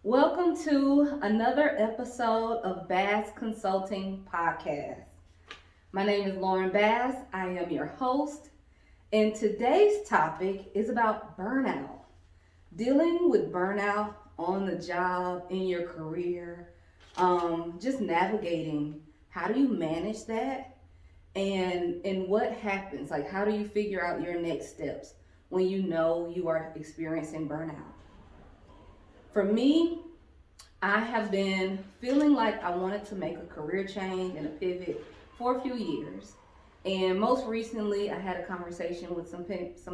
Welcome to another episode of Bass Consulting Podcast. My name is Lauren Bass. I am your host, and today's topic is about burnout. Dealing with burnout on the job, in your career, just navigating. How do you manage that? And what happens? Like, how do you figure out your next steps when you know you are experiencing burnout? For me, I have been feeling like I wanted to make a career change and a pivot for a few years. And most recently, I had a conversation with some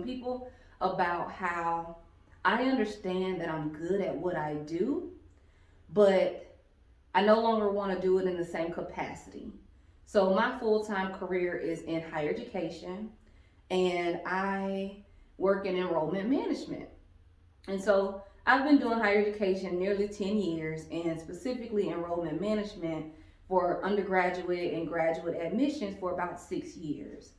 people about how I understand that I'm good at what I do, but I no longer want to do it in the same capacity. So my full-time career is in higher education, and I work in enrollment management. And so I've been doing higher education nearly 10 years, and specifically enrollment management for undergraduate and graduate admissions for about 6 years.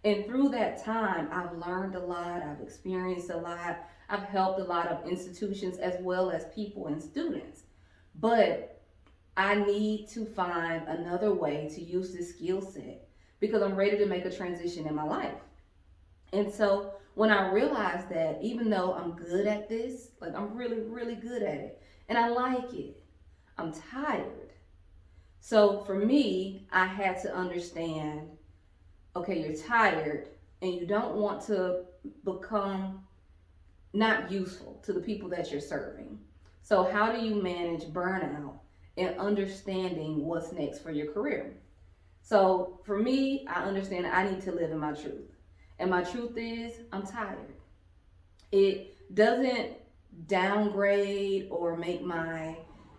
And through that time, I've learned a lot, I've experienced a lot, I've helped a lot of institutions as well as people and students. But I need to find another way to use this skill set because I'm ready to make a transition in my life. And so when I realized that even though I'm good at this, like I'm really, really good at it, and I like it, I'm tired. So for me, I had to understand, okay, you're tired and you don't want to become not useful to the people that you're serving. So how do you manage burnout and understanding what's next for your career? So for me, I understand I need to live in my truth. And my truth is, I'm tired. It doesn't downgrade or make my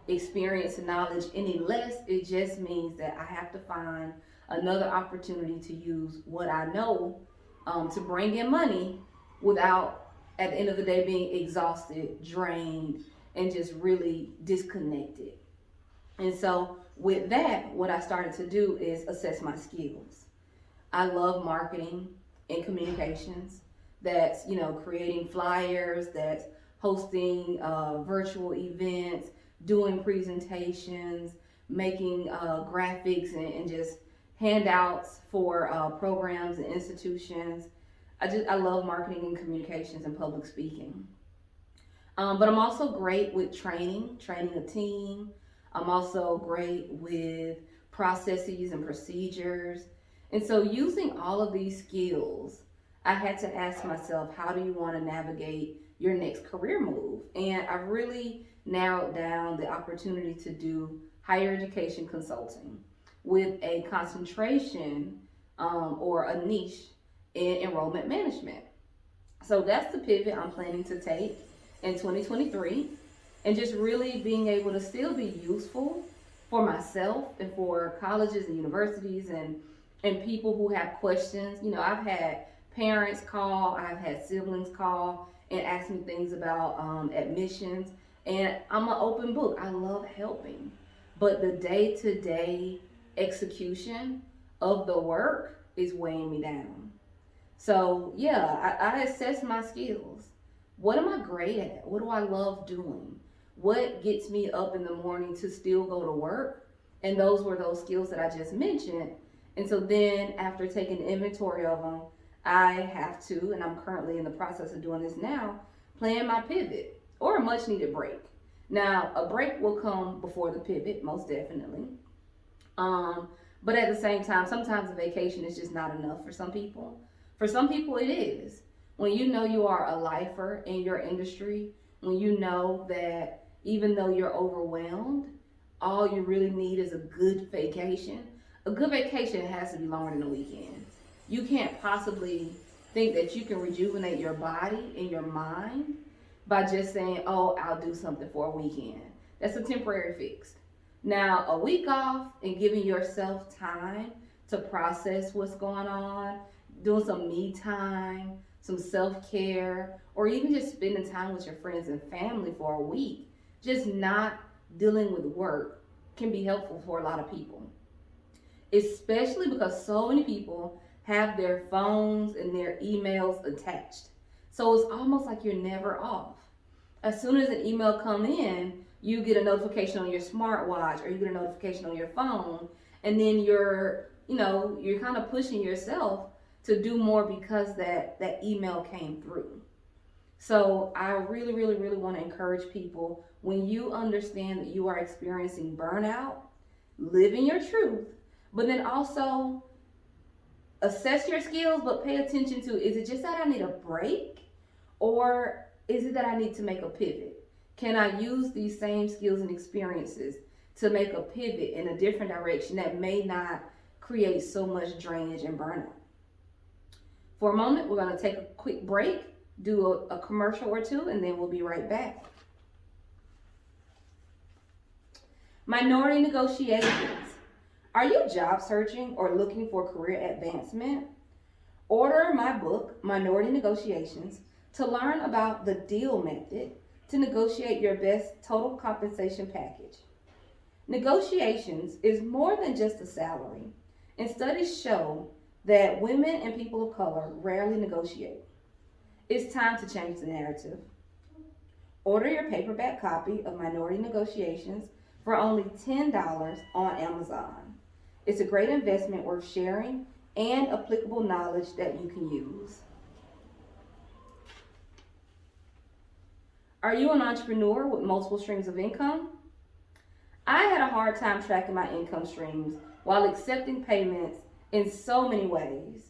experience and knowledge any less. It just means that I have to find another opportunity to use what I know to bring in money without, at the end of the day, being exhausted, drained, and just really disconnected. And so, with that, what I started to do is assess my skills. I love marketing and communications. That's creating flyers. That's hosting virtual events, doing presentations, making graphics and just handouts for programs and institutions. I love marketing and communications and public speaking. But I'm also great with training a team. I'm also great with processes and procedures. And so, using all of these skills, I had to ask myself, how do you want to navigate your next career move? And I really narrowed down the opportunity to do higher education consulting with a concentration or a niche in enrollment management. So that's the pivot I'm planning to take in 2023, and just really being able to still be useful for myself and for colleges and universities and people who have questions. I've had parents call, I've had siblings call and ask me things about admissions, and I'm an open book. I love helping, but the day-to-day execution of the work is weighing me down. So yeah, I assess my skills. What am I great at? What do I love doing? What gets me up in the morning to still go to work? And those were those skills that I just mentioned. And so then after taking inventory of them, I have to, and I'm currently in the process of doing this now, plan my pivot or a much needed break. Now, a break will come before the pivot, most definitely. But at the same time, sometimes a vacation is just not enough for some people. For some people, it is. When you know you are a lifer in your industry, when you know that even though you're overwhelmed, all you really need is a good vacation. A good vacation has to be longer than a weekend. You can't possibly think that you can rejuvenate your body and your mind by just saying, oh, I'll do something for a weekend. That's a temporary fix. Now, a week off and giving yourself time to process what's going on, doing some me time, some self-care, or even just spending time with your friends and family for a week, just not dealing with work, can be helpful for a lot of people. Especially because so many people have their phones and their emails attached. So it's almost like you're never off. As soon as an email come in, you get a notification on your smartwatch or you get a notification on your phone, and then you're kind of pushing yourself to do more because that email came through. So I really, really, really want to encourage people, when you understand that you are experiencing burnout, live in your truth, but then also assess your skills, but pay attention to, is it just that I need a break, or is it that I need to make a pivot? Can I use these same skills and experiences to make a pivot in a different direction that may not create so much drainage and burnout? For a moment, we're going to take a quick break, do a commercial or two, and then we'll be right back. Minority negotiations. Are you job searching or looking for career advancement? Order my book, Minority Negotiations, to learn about the deal method to negotiate your best total compensation package. Negotiations is more than just a salary, and studies show that women and people of color rarely negotiate. It's time to change the narrative. Order your paperback copy of Minority Negotiations for only $10 on Amazon. It's a great investment worth sharing and applicable knowledge that you can use. Are you an entrepreneur with multiple streams of income? I had a hard time tracking my income streams while accepting payments in so many ways.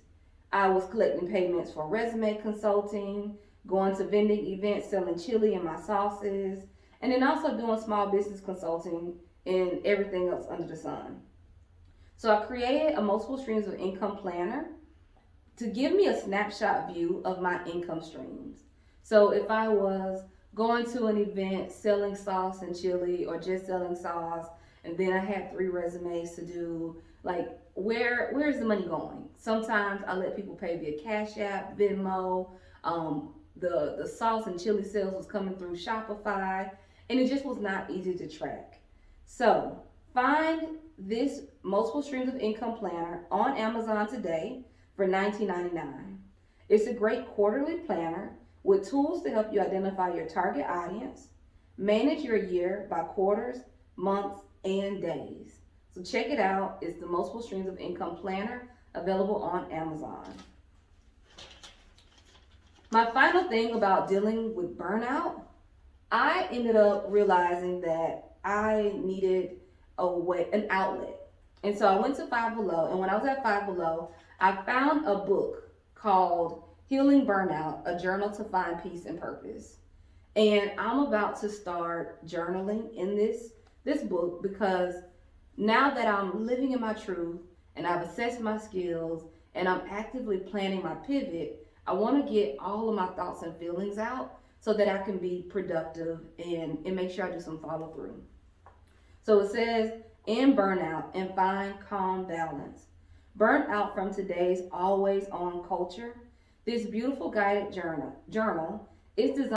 I was collecting payments for resume consulting, going to vending events selling chili and my sauces, and then also doing small business consulting and everything else under the sun. So I created a multiple streams of income planner to give me a snapshot view of my income streams. So if I was going to an event selling sauce and chili, or just selling sauce, and then I had 3 resumes to do, like, where's the money going? Sometimes I let people pay via Cash App, Venmo. The sauce and chili sales was coming through Shopify, and it just was not easy to track. So find this multiple streams of income planner on Amazon today for $19.99. It's a great quarterly planner with tools to help you identify your target audience, manage your year by quarters, months, and days. So check it out. It's the Multiple Streams of Income Planner, available on Amazon. My final thing about dealing with burnout, I ended up realizing that I needed an outlet. And so I went to Five Below, and when I was at Five Below, I found a book called Healing Burnout, a journal to find peace and purpose. And I'm about to start journaling in this book, because now that I'm living in my truth and I've assessed my skills and I'm actively planning my pivot, I want to get all of my thoughts and feelings out so that I can be productive and make sure I do some follow through. So it says, in burnout and find calm balance. Burnt out from today's always on culture, this beautiful guided journal is designed